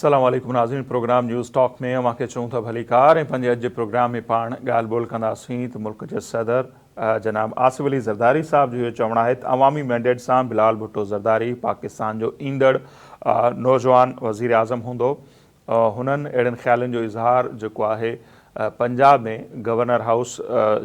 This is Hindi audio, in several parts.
अस्सलाम वालेकुम नाज़रीन। प्रोग्राम न्यूज़ टॉक में अवांखे चऊं था भली कार। पंहिंजे अॼु जे प्रोग्राम में पाण ॻाल्हि ॿोल कंदासीं त मुल्क जे सदर जनाब आसिफ अली ज़रदारी साहब जो इहो चवणु आहे त अवामी मैंडेट सां बिलाल भुट्टो ज़रदारी पाकिस्तान जो ईंदड़ नौजवान वज़ीर आज़म हूंदो। हुननि अहिड़नि ख़्यालनि जो इज़हार जेको आहे पंजाब में गवर्नर हाउस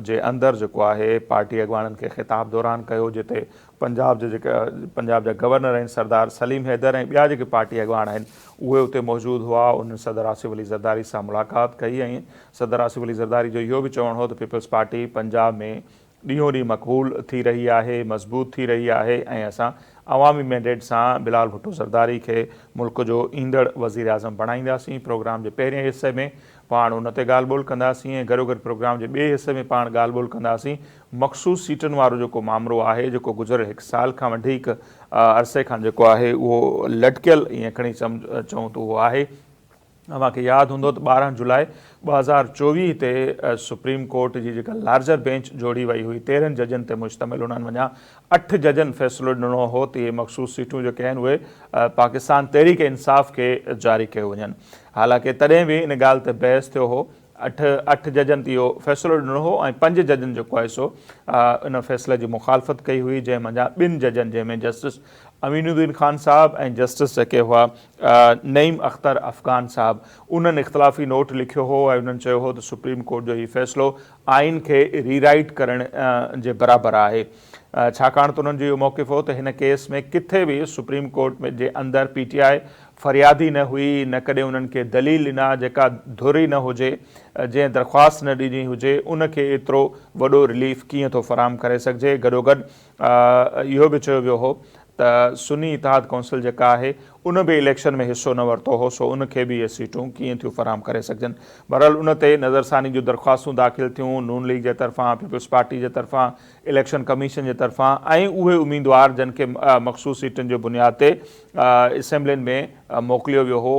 जे अंदरि जेको आहे पार्टी अॻवाननि खे ख़िताब दौरान कयो, जिते पंजाब जा गवर्नर आहिनि सरदार सलीम हैदर ऐं ॿिया जेके पार्टी अॻवान आहिनि उहे उते मौजूदु हुआ। उन्हनि सदर आसिफ अली ज़रदारी सां मुलाक़ात कई ऐं सदर आसिफ अली ज़रदारी जो इहो बि चवणु हो त पीपल्स पार्टी पंजाब में ॾींहों ॾींहुं मक़बूल थी रही आहे, मज़बूत थी रही आहे ऐं असां अवामी मैंडेट सां बिलाल भुट्टो ज़रदारी खे मुल्क जो ईंदड़ वज़ीर आज़म बणाईंदासीं। प्रोग्राम जे पहिरें हिसे में पाण उन ते ॻाल्हि ॿोल कंदासीं ऐं गॾो गॾु प्रोग्राम जे ॿिए हिसे में पाण ॻाल्हि ॿोल कंदासीं मख़सूस सीटुनि वारो जेको मामिलो आहे, जेको गुज़िरियल 1 साल खां वधीक अरसे खां जेको आहे उहो लटकियल ईअं खणी चऊं त उहो आहे। अव्हांखे यादि हूंदो त 12 जुलाई 2024 ते सुप्रीम कोर्ट जी जेका लार्जर बेंच जोड़ी वई हुई, 13 जजनि ते मुश्तमिल, उन्हनि वञा 8 जजनि फ़ैसिलो ॾिनो हो त इहे मख़सूस सीटूं जेके आहिनि उहे पाकिस्तान तहरीक इंसाफ़ खे जारी कयो वञनि। हालांकि तॾहिं बि इन ॻाल्हि ते बहस थियो हो। 8 जजनि ते इहो फ़ैसिलो ॾिनो हो ऐं 5 जजनि जेको आहे सो इन फ़ैसिले जी मुखालफ़त कई हुई, जंहिं मंझां 2 जजनि जंहिंमें जस्टिस अमीनुद्दीन ख़ान साहब ऐं जस्टिस जेके हुआ नईम अख्तर अफ़गान साहब, उन्हनि इख़्तिलाफ़ी नोट लिखियो हो ऐं उन्हनि चयो हो त सुप्रीम कोर्ट जो हीउ फ़ैसिलो आइन खे रीराइट करण जे बराबरि आहे। छाकाणि त उन्हनि जो इहो मौक़िफ़ हो त हिन केस में किथे बि सुप्रीम कोर्ट में जे अंदरि PTI फ़रियादी न हुई, न कॾहिं उन्हनि खे दलील ॾिना, जेका धुर ई न हुजे, जंहिं दरख़्वास्त न ॾिनी हुजे, उनखे एतिरो वॾो रिलीफ कीअं थो फ़राहम करे सघिजे। गॾोगॾु इहो बि चयो वियो हो त सुन्नी इतिहाद कौंसिल जेका आहे उन बि इलेक्शन में हिसो न वरितो हो, सो उनखे बि इहे सीटूं कीअं थियूं फ़राहम करे सघजनि। बहरहाल उन ते नज़रसानी जूं दरख़्वास्तूं दाख़िल थियूं नून लीग जे तरफ़ां, पीपल्स पार्टी जे तरफ़ां, इलेक्शन कमीशन जे तरफ़ां ऐं उहे उम्मीदवार जिन खे मख़सूस सीटुनि जे बुनियाद ते असेंबलियुनि में मोकिलियो वियो हो,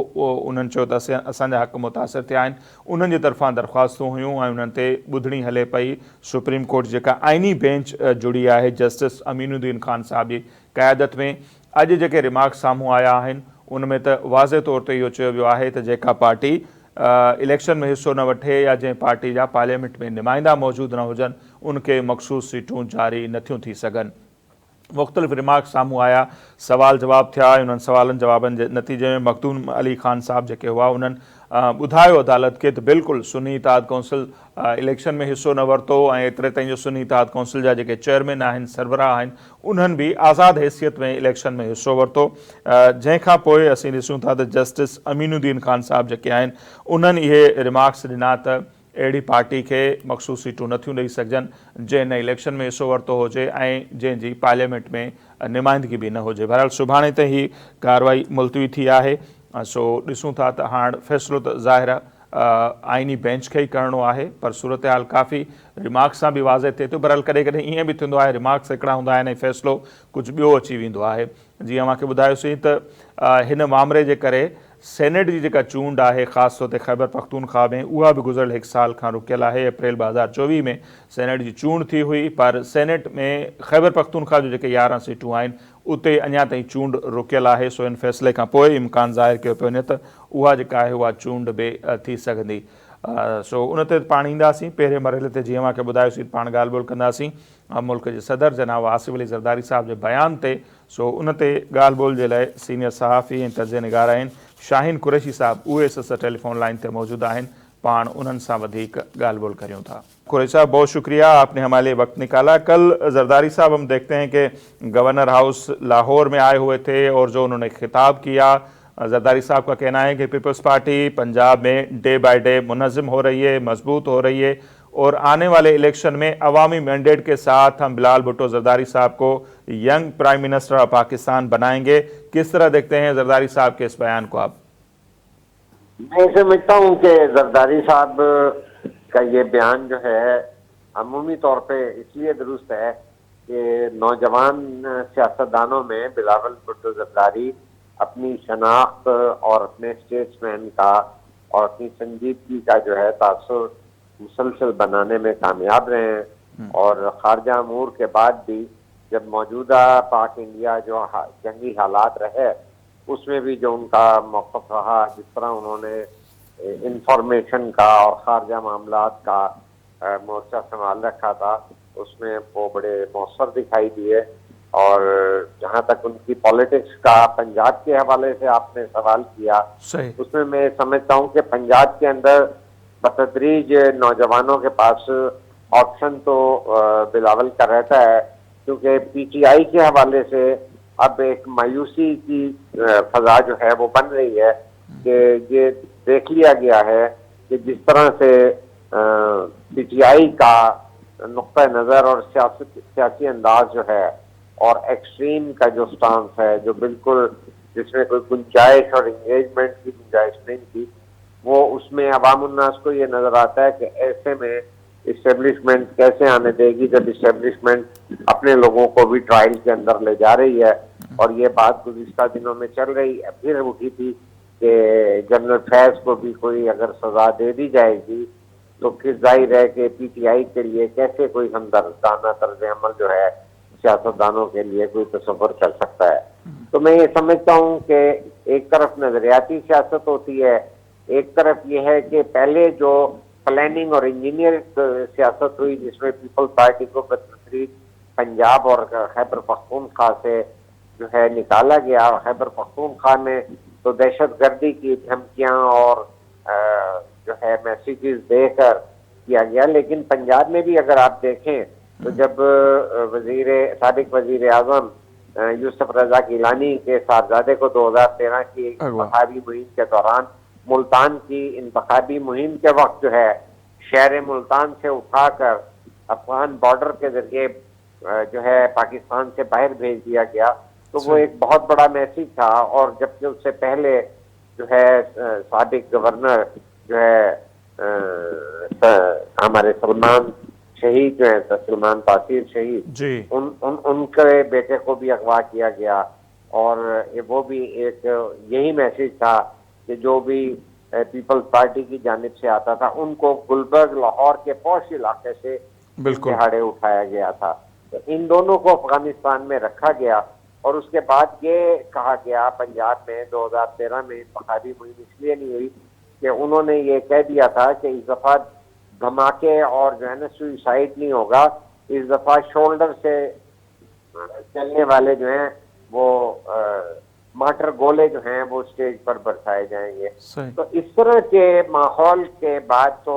उन्हनि चयो त असांजा हक़ मुतासिर थिया आहिनि, उन्हनि जे तरफ़ां दरख़्वास्तूं हुयूं ऐं उन्हनि ते ॿुधणी हले पई। सुप्रीम कोर्ट जेका आइनी बेंच जुड़ी आहे जस्टिस अमीनुद्दीन ख़ान साहब जी क़यादत में, अॼु जेके रिमार्क्स साम्हूं आया आहिनि उन में त वाज़े तौर ते इहो चयो वियो आहे त जेका पार्टी इलेक्शन में हिसो न वठे या जंहिं पार्टी जा पार्लियामेंट में नुमाइंदा मौजूदु न हुजनि उनखे मख़सूस सीटूं जारी नथियूं थी सघनि। मुख़्तलिफ़ रिमार्क्स साम्हूं आया, सवाल जवाब थिया, उन्हनि सवालनि जवाबनि जे नतीजे में मखदूम अली ख़ान साहब जेके हुआ उन्हनि ॿुधायो अदालत खे त बिल्कुलु सुन्नी इतिहाद कौंसिल इलेक्शन में हिसो न वरितो ऐं एतिरे ताईं जो सुन्नी इतिहाद कौंसिल जा जेके चेयरमैन आहिनि, सरबराह आहिनि, उन्हनि बि आज़ादु हैसियत में इलेक्शन में हिसो वरितो। जंहिंखां पोइ असीं ॾिसूं था त जस्टिस अमीनुद्दीन ख़ान साहब जेके आहिनि उन्हनि इहे रिमार्क्स ॾिना त अहिड़ी पार्टी खे मख़सूस सीटूं नथियूं ॾेई सघजनि जंहिं न इलेक्शन में हिसो वरितो हुजे ऐं जंहिंजी पार्लियामेंट में नुमाइंदगी बि न हुजे। बहरहाल सुभाणे ते ही कार्रवाई मुलतवी थी आहे, सो ॾिसूं था त हाणे फ़ैसिलो त ज़ाहिर आइनी बेंच खे ई करिणो आहे, पर सूरत हाल काफ़ी रिमार्क्स सां बि वाज़े थिए थो। बहरहाल कॾहिं कॾहिं ईअं बि थींदो आहे रिमार्क्स हिकिड़ा हूंदा आहिनि ऐं फ़ैसिलो कुझु ॿियो अची वेंदो आहे। जीअं मांखे ॿुधायोसीं त हिन मामले जे करे सेनेट जी जेका चूंड आहे ख़ासि तौर ते ख़ैबर पख्तूनख्वा में, उहा बि गुज़िरियल 1 साल खां रुकियल आहे। अप्रैल 2024 में सेनेट जी चूंड थी हुई, पर सेनेट में ख़ैबर पख्तूनख्वा जो जेके 11 सीटूं आहिनि उते अञा ताईं चूंड रुकियल आहे। सो इन फ़ैसिले खां पोइ इम्कान ज़ाहिर कयो पियो वञे त उहा जेका आहे उहा चूंड बि थी सघंदी। सो उन ते पाण ईंदासीं। पहिरें मरहले ते जीअं मूंखे ॿुधायोसीं पाण ॻाल्हि ॿोल कंदासीं मुल्क जे सदर जनाब आसिफ अली ज़रदारी साहब जे बयान ते। सो उन ते ॻाल्हि ॿोल जे लाइ सीनियर सहाफ़ी ऐं तर्ज़ निगार आहिनि शाहीन कुरैशी साहब, उहे टेलीफोन लाइन ते मौजूदु आहिनि। पाण उन्हनि सां वधीक ॻाल्हि ॿोल करियूं था। कुरैशी साहब, बहुत शुक्रिया, आपने हमारे लिए वक्त निकाला। कल ज़रदारी साहब हम देखते हैं कि गवर्नर हाउस लाहौर में आए हुए थे और जो उन्होंने खिताब किया, ज़रदारी साहब का कहना है कि पीपल्स पार्टी पंजाब में डे बाय डे मुनज़्ज़म हो रही है, मजबूत हो रही है और आने वाले इलेक्शन में अवामी मैंडेट के साथ हम बिलाल भुट्टो ज़रदारी साहब को young prime minister of Pakistan बनाएंगे। किस तरह देखते हैं ज़रदारी साहब के इस बयान को आप? मैं समझता हूँ कि ज़रदारी साहब का ये बयान जो है अमूमी तौर पे इसलिए दुरुस्त है कि नौजवान सियासतदानों में बिलावल भुट्टो ज़रदारी अपनी शनाख्त और अपने स्टेट्समैन का और अपनी संजीदगी का जो है तासुर मुसलसल बनाने में कामयाब रहे हैं। और खारजा अमूर के बाद भी जब मौजूदा पाक इंडिया जो जंगी हालात रहे उसमें भी जो उनका मौक़िफ़ रहा, जिस तरह उन्होंने इंफॉर्मेशन का और खारजा मामलात का मोर्चा संभाल रखा था, उसमें वो बड़े मौसर दिखाई दिए। और जहाँ तक उनकी पॉलिटिक्स का पंजाब के हवाले से आपने सवाल किया, सही। उसमें मैं समझता हूँ कि पंजाब के अंदर बतदरीज नौजवानों के पास ऑप्शन तो बिलावल का रहता है, क्योंकि पीटीआई के हवाले से अब एक मायूसी की फजा जो है वो बन रही है कि ये देख लिया गया है कि जिस तरह से पीटीआई का नुक्ता नज़र और सियासी अंदाज जो है और एक्सट्रीम का जो स्टांस है, जो बिल्कुल जिसमें कोई गुंजाइश और इंगेजमेंट की गुंजाइश नहीं थी, वो उसमें अवाम उन्नास को ये नजर आता है कि ऐसे में इस्टेब्लिशमेंट कैसे आने देगी, जब इस्टेब्लिशमेंट अपने लोगों को भी ट्रायल के अंदर ले जा रही है। और ये बात गुज़िश्ता दिनों में चल रही फिर उठी थी कि जनरल फैज को भी कोई अगर सजा दे दी जाएगी तो फिर जाहिर है कि पीटीआई के लिए कैसे कोई हमदर्दाना तर्ज अमल जो है सियासतदानों के लिए कोई तसव्वुर कर सकता है। तो मैं ये समझता हूँ कि एक तरफ नजरियाती सियासत होती है, एक तरफ ये है कि पहले जो प्लानिंग और इंजीनियर सियासत हुई जिसमें पीपल्स पार्टी को बतदरीज पंजाब और खैबर पख्तूनख्वा से जो है निकाला गया। खैबर पख्तूनख्वा में तो दहशतगर्दी की धमकियां और जो है मैसेजेस देकर किया गया, लेकिन पंजाब में भी अगर आप देखें तो जब साबिक वजीर आजम यूसुफ रजा गिलानी के साहबजादे को 2013 की इंतखाबी मुहिम के दौरान मुल्तान की इंतखाबी मुहिम के वक्त जो है शहर मुल्तान से उठाकर अफगान बॉर्डर के जरिए जो है पाकिस्तान से बाहर भेज दिया गया, तो वो एक बहुत बड़ा मैसेज था। और जबकि उससे पहले जो है साबिक गवर्नर जो है हमारे सलमान शहीद जो है सलमान तासीर शहीद, उनके बेटे को भी अगवा किया गया। और वो भी एक यही मैसेज था कि जो भी पीपल्स पार्टी की जानिब से आता था उनको गुलबर्ग लाहौर के पौश इलाके से दिहाड़े उठाया गया था। तो इन दोनों को अफगानिस्तान में रखा गया और उसके बाद ये कहा गया पंजाब में 2013 में इंतखाबी मुहिम इसलिए नहीं हुई कि उन्होंने ये कह दिया था कि इस दफा धमाके और जो है ना सुसाइड नहीं होगा, इस दफा शोल्डर से चलने वाले जो हैं वो मार्टर गोले जो हैं वो स्टेज पर बरसाए जाएंगे। तो इस तरह के माहौल के बाद तो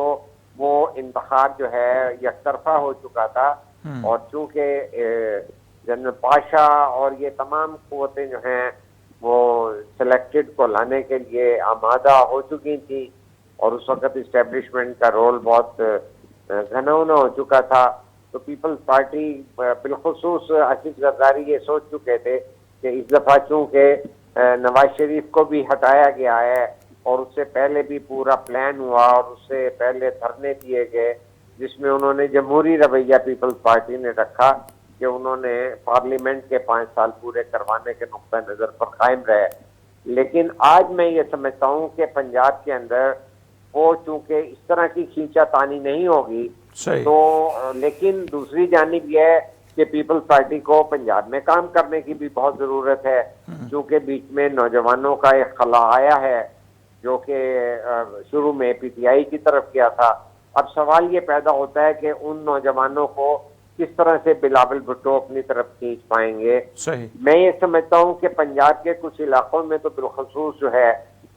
वो इंतखाब जो है यकतरफा हो चुका था। और चूंकि जनरल पाशा और ये तमाम कुव्वतें जो हैं वो सिलेक्टेड को लाने के लिए आमादा हो चुकी थी और उस वक्त इस्टेब्लिशमेंट का रोल बहुत घनौना हो चुका था, तो पीपल्स पार्टी बिलखुसूस आसिफ जरदारी ये सोच चुके थे कि इस दफ़ा चूँकि नवाज शरीफ को भी हटाया गया है और उससे पहले भी पूरा प्लान हुआ और उससे पहले धरने दिए गए जिसमें उन्होंने जमहूरी रवैया पीपल्स पार्टी ने रखा कि उन्होंने पार्लियामेंट के 5 साल पूरे करवाने के नुक्ता नज़र पर कायम रहे। लेकिन आज मैं ये समझता हूँ कि पंजाब के अंदर वो चूंकि इस तरह की खींचातानी नहीं होगी तो, लेकिन दूसरी जानिब यह है कि पीपल्स पार्टी को पंजाब में काम करने की भी बहुत ज़रूरत है, क्योंकि बीच में नौजवानों का एक खला आया है जो कि शुरू में पीटीआई की तरफ गया था। अब सवाल ये पैदा होता है कि उन नौजवानों को किस तरह से बिलावल भुट्टो अपनी तरफ खींच पाएंगे। मैं ये समझता हूँ कि पंजाब के कुछ इलाकों में तो बिलखुसूस जो है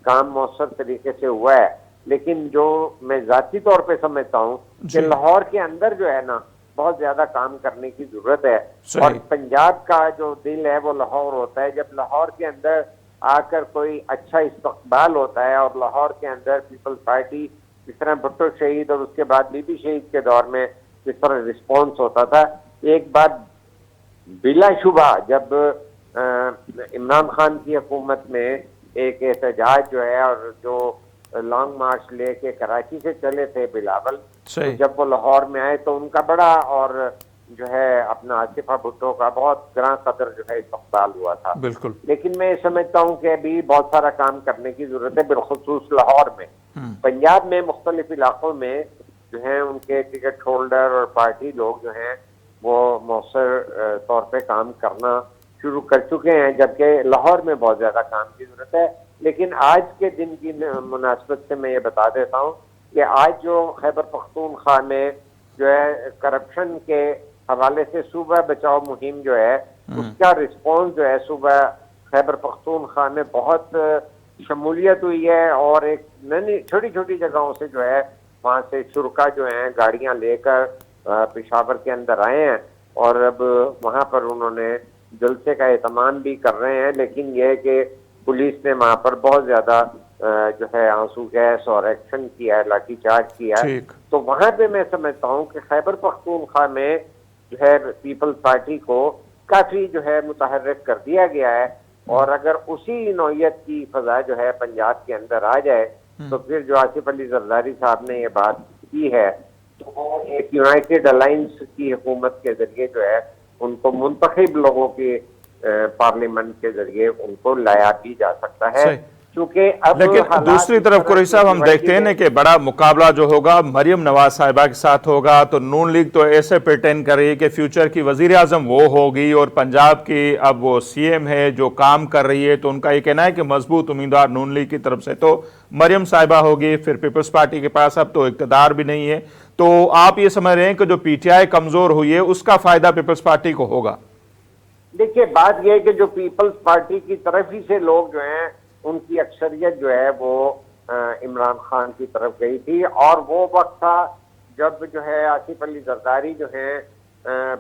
काम मौसर तरीके से हुआ है, लेकिन जो मैं जाती तौर पे समझता हूँ कि लाहौर के अंदर जो है ना बहुत ज्यादा काम करने की जरूरत है। और पंजाब का जो दिल है वो लाहौर होता है। जब लाहौर के अंदर आकर कोई अच्छा इस्तकबाल होता है और लाहौर के अंदर पीपल्स पार्टी जिस तरह भुट्टो शहीद और उसके बाद बीबी शहीद के दौर में जिस तरह रिस्पॉन्स होता था, एक बात बिलाशुबा जब इमरान खान की हुकूमत में एक एहतजाज जो है और जो लॉन्ग मार्च लेके कराची से चले थे बिलावल, तो जब वो लाहौर में आए तो उनका बड़ा और जो है अपना आसिफा भुट्टो का बहुत ग्रां कदर जो है इस्तकबाल हुआ था। बिल्कुल। लेकिन मैं समझता हूँ कि अभी बहुत सारा काम करने की जरूरत है, बिलखुसूस लाहौर में। पंजाब में मुख्तलिफ इलाकों में जो है उनके टिकट होल्डर और पार्टी लोग जो हैं वो मौसर तौर पे काम करना शुरू कर चुके हैं, जबकि लाहौर में बहुत ज्यादा काम की जरूरत है। लेकिन आज के दिन की मुनासबत से मैं ये बता देता हूँ कि आज जो खैबर पख्तूनख्वा में जो है करप्शन के हवाले से सूबा बचाओ मुहिम जो है, उसका रिस्पॉन्स जो है सूबा खैबर पख्तूनख्वा में बहुत शमूलियत हुई है। और एक नई छोटी छोटी जगहों से जो है वहाँ से शुरका जो है गाड़ियाँ लेकर पेशावर के अंदर आए हैं और अब वहाँ पर उन्होंने जलसे का एहतमाम भी कर रहे हैं। लेकिन यह है कि पुलिस ने वहाँ पर बहुत ज्यादा जो है आंसू गैस और एक्शन किया है, लाठीचार्ज किया है। तो वहाँ पे मैं समझता हूँ कि खैबर पख्तूनख्वा में जो है पीपल्स पार्टी को काफी जो है मुतहर्रिक कर दिया गया है। और अगर उसी नौयत की फजा जो है पंजाब के अंदर आ जाए तो फिर जो आसिफ अली जरदारी साहब ने ये बात की है तो वो एक यूनाइटेड अलायंस की हुकूमत के जरिए जो है उनको मुंतखब लोगों के पार्लियामेंट के जरिए उनको लाया भी जा सकता है। क्योंकि अब लेकिन दूसरी तरफ कुरैशी साहब हम देखते हैं ना कि बड़ा मुकाबला जो होगा मरियम नवाज साहिबा के साथ होगा। तो नून लीग तो ऐसे प्रिटेंड कर रही है कि फ्यूचर की वजीर आजम वो होगी और पंजाब की अब वो सीएम है जो काम कर रही है। तो उनका ये कहना है कि मजबूत उम्मीदवार नून लीग की तरफ से तो मरियम साहिबा होगी। फिर पीपल्स पार्टी के पास अब तो इक़्तिदार भी नहीं है। तो आप ये समझ रहे हैं कि जो पीटीआई कमजोर हुई है उसका फायदा पीपल्स पार्टी को होगा? देखिए, बात यह है कि जो पीपल्स पार्टी की तरफ ही से लोग जो हैं उनकी अक्सरियत जो है वो इमरान खान की तरफ गई थी। और वो वक्त था जब जो है आसिफ अली जरदारी जो है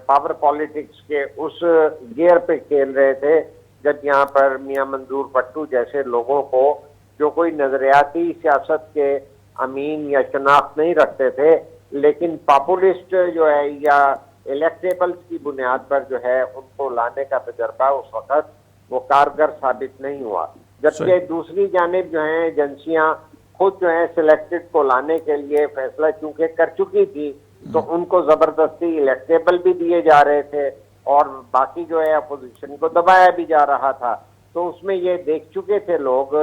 पावर पॉलिटिक्स के उस गियर पे खेल रहे थे जब यहाँ पर मियां मंजूर पट्टू जैसे लोगों को जो कोई नजरियाती सियासत के अमीन या शनाख्त नहीं रखते थे, लेकिन पॉपुलिस्ट जो है या इलेक्टेबल्स की बुनियाद पर जो है उनको लाने का तजर्बा उस वक्त वो कारगर साबित नहीं हुआ। जबकि दूसरी जानिब जो है एजेंसियां खुद जो है सिलेक्टेड को लाने के लिए फैसला चूंकि कर चुकी थी तो उनको जबरदस्ती इलेक्टेबल भी दिए जा रहे थे और बाकी जो है अपोजिशन को दबाया भी जा रहा था। तो उसमें ये देख चुके थे लोग,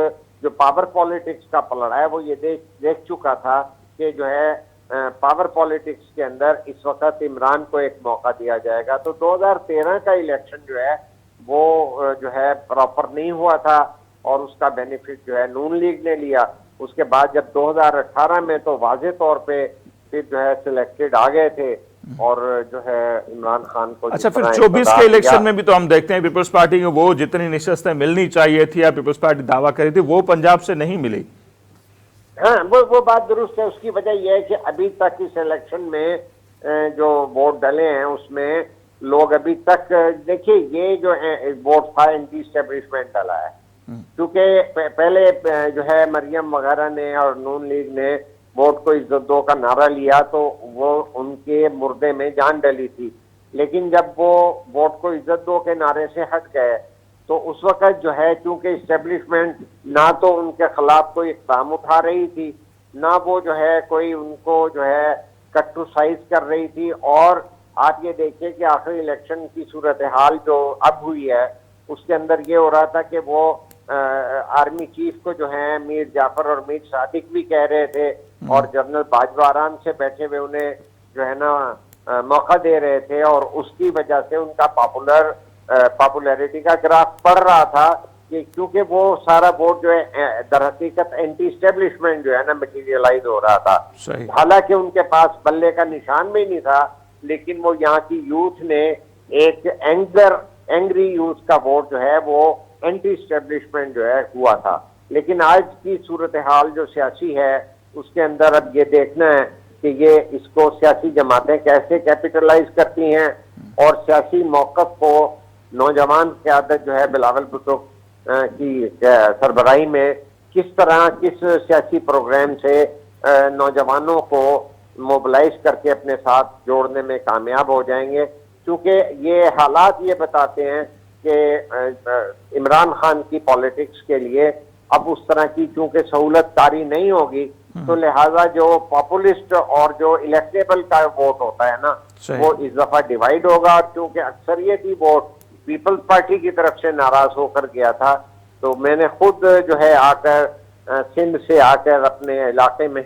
जो पावर पॉलिटिक्स का पलड़ा है वो ये देख चुका था कि जो है पावर पॉलिटिक्स के अंदर इस वक्त इमरान को एक मौका दिया जाएगा। तो 2013 का इलेक्शन जो है वो जो है प्रॉपर नहीं हुआ था और उसका बेनिफिट जो है नून लीग ने लिया। उसके बाद जब 2018 में तो वाज़े तौर पे फिर जो है सिलेक्टेड आ गए थे और जो है इमरान खान को। अच्छा, फिर 24 के इलेक्शन में भी तो हम देखते हैं पीपल्स पार्टी को वो जितनी नशिस्तें मिलनी चाहिए थी या पीपल्स पार्टी दावा करी थी वो पंजाब से नहीं मिली। हाँ, वो बात दुरुस्त है। उसकी वजह यह है कि अभी तक इस इलेक्शन में जो वोट डले हैं उसमें लोग अभी तक, देखिए ये जो है वोट था एंटी एस्टेब्लिशमेंट डाला है। क्योंकि पहले जो है मरियम वगैरह ने और नून लीग ने वोट को इज्जत दो का नारा लिया तो वो उनके मुर्दे में जान डली थी। लेकिन जब वो वोट को इज्जत दो के नारे से हट गए तो उस वक्त जो है चूंकि इस्टेब्लिशमेंट ना तो उनके खिलाफ कोई इक़दाम उठा रही थी, ना वो जो है कोई उनको जो है कट्टुसाइज कर रही थी। और आप ये देखिए कि आखिरी इलेक्शन की सूरत हाल जो अब हुई है उसके अंदर ये हो रहा था कि वो आर्मी चीफ को जो है मीर जाफर और मीर सादिक भी कह रहे थे और जनरल बाजवा आराम से बैठे हुए उन्हें जो है ना मौका दे रहे थे। और उसकी वजह से उनका पॉपुलैरिटी का ग्राफ बढ़ रहा था कि क्योंकि वो सारा वोट जो है दर हकीकत एंटी स्टेब्लिशमेंट जो है ना मटीरियलाइज हो रहा था। हालांकि उनके पास बल्ले का निशान भी नहीं था, लेकिन वो यहाँ की यूथ ने एक एंग्री यूथ का वोट जो है वो एंटी स्टेब्लिशमेंट जो है हुआ था। लेकिन आज की सूरत हाल जो सियासी है उसके अंदर अब ये देखना है कि ये इसको सियासी जमातें कैसे कैपिटलाइज करती हैं और सियासी मौक़िफ़ को नौजवान क़यादत जो है बिलावल भुट्टो की सरबराही में किस तरह किस सियासी प्रोग्राम से नौजवानों को मोबिलाइज करके अपने साथ जोड़ने में कामयाब हो जाएंगे। क्योंकि ये हालात ये बताते हैं कि इमरान खान की पॉलिटिक्स के लिए अब उस तरह की चूंकि सहूलत कारी नहीं होगी तो लिहाजा जो पॉपुलिस्ट और जो इलेक्टेबल का वोट होता है ना वो इस दफा डिवाइड होगा। और चूंकि अक्सरियती वोट पीपल्स पार्टी की तरफ से नाराज होकर गया था तो मैंने खुद जो है आकर सिंध से आकर अपने इलाके में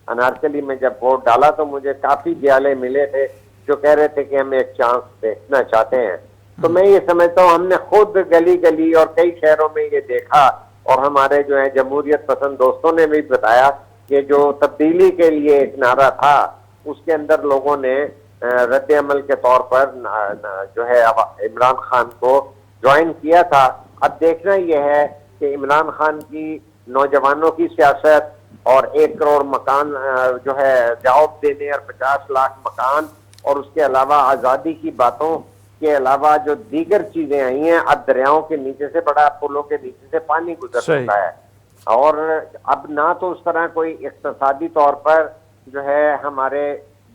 अनारकली में जब वोट डाला तो मुझे काफी ब्याले मिले थे जो कह रहे थे कि हम एक चांस देखना चाहते हैं। तो मैं ये समझता हूँ हमने खुद गली गली और कई शहरों में ये देखा, और हमारे जो है जमहूरियत पसंद दोस्तों ने भी बताया कि जो तब्दीली के लिए एक नारा था उसके अंदर लोगों ने रद्द अमल के तौर पर जो है अब इमरान खान को ज्वाइन किया था। अब देखना यह है कि इमरान खान की नौजवानों की सियासत और 1 करोड़ मकान जो है जॉब देने और 50 लाख मकान और उसके अलावा आज़ादी की बातों के अलावा जो दीगर चीजें आई हैं, अब दरियाओं के नीचे से बड़ा पुलों के नीचे से पानी गुजर सकता है, और अब ना तो उस तरह कोई इक्तिसादी तौर पर जो है हमारे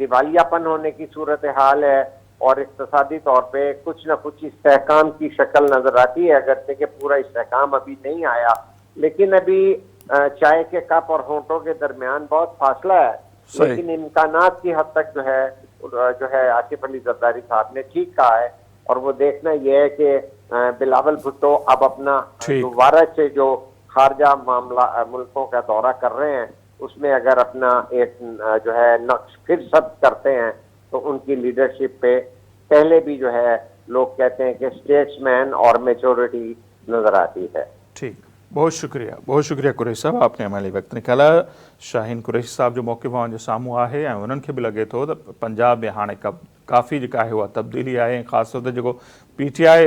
दिवालियापन होने की सूरत हाल है, और इक्तिसादी तौर पे कुछ न कुछ इस्तेहकाम की शक्ल नजर आती है, अगरचे कि पूरा इस्तेहकाम अभी नहीं आया, लेकिन अभी चाय के कप और होंठों के दरमियान बहुत फासला है। लेकिन इम्कानात की हद तक जो है आसिफ अली जरदारी साहब ने ठीक कहा है, और वो देखना यह है कि बिलावल भुट्टो अब अपना दोबारा से जो खारजा मामला मुल्कों का दौरा कर रहे हैं उसमें अगर अपना एक जो है नक्श फिर सब करते हैं तो उनकी लीडरशिप पे पहले भी जो है लोग कहते हैं कि स्टेट्समैन और मेच्योरिटी नजर आती है। ठीक, बहुत शुक्रिया कुरैशी साहब, आपने हमारे वक्त निकाला। शाहीन कुरैशी साहब जो मौक़िफ़ जो साम्हूं आहे ऐं उन्हनि खे बि लॻे थो त पंजाब में हाणे काफ़ी जेका आहे उहा तब्दीली आहे, ख़ासि तौर ते जेको PTI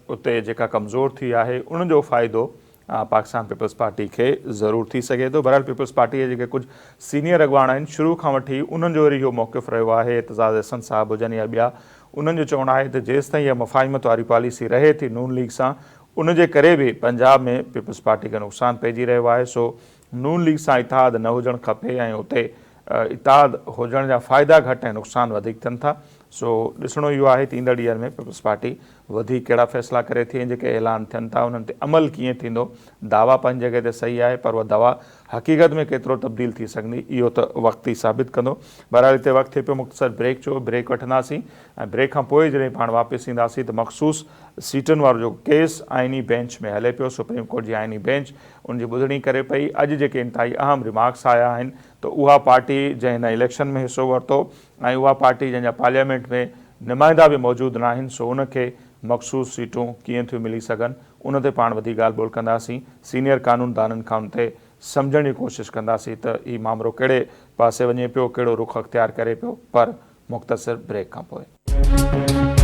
उते जेका कमज़ोर थी आहे उन जो फ़ाइदो पाकिस्तान पीपल्स पार्टी खे ज़रूरु थी सघे थो। बहरहाल पीपल्स पार्टी जे जेके कुझु सीनियर अॻवान आहिनि शुरू खां वठी उन्हनि जो वरी इहो मौक़िफ़ रहियो आहे, एतज़ाज़ अहसन साहब हुजनि या ॿिया, उन्हनि जो चवणु आहे त जेसि ताईं इहा मुफ़ाहिमत वारी पॉलिसी रहे थी नून लीग सां, उन जे करे बि पंजाब में पीपल्स पार्टी खे नुक़सानु पइजी रहियो आहे। सो नून लीग सां इतिहाद न हुजणु खपे ऐं उते इतिहाद हुजण जा फ़ाइदा घटि ऐं नुक़सान वधीक थियनि था। सो ॾिसणो इहो आहे त ईंदड़ ॾींहंनि में पीपल्स पार्टी वधीक कहिड़ा फ़ैसिला करे थी ऐं जेके ऐलान थियनि था उन्हनि ते अमल कीअं थींदो। दावा पंहिंजी जॻह ते सही आहे, पर उहा दवा हक़ीक़त में केतिरो तब्दील थी सघंदी इहो त वक़्तु ई साबित कंदो। बहरहाल हिते वक़्तु थिए पियो मुख़्तसर ब्रेक जो, ब्रेक वठंदासीं ऐं ब्रेक खां पोइ जॾहिं पाण वापसि ईंदासीं त मख़सूस सीटुनि वारो जो केस आइनी बेंच में हले पियो, सुप्रीम कोर्ट जी आइनी बेंच, उनजी ॿुधणी करे पई। अॼु जेके इंतिहाई अहम रिमार्क्स आया आहिनि त उहा पार्टी जंहिं हिन इलेक्शन में हिसो वरितो ऐं उहा पार्टी जंहिंजा पार्लियामेंट में नुमाइंदा बि मौजूदु न आहिनि, सो उनखे मख़सूस सीटूं कीअं थियूं मिली सघनि उन ते पाण वधीक ॻाल्हि ॿोल कंदासीं। सीनियर कानूनदाननि खां उन ते सम्झण जी कोशिशि कंदासीं त हीउ मामिलो कहिड़े पासे वञे पियो, कहिड़ो रुख़ अख़्तियार करे पियो, पर मुख़्तसिर ब्रेक खां पोइ।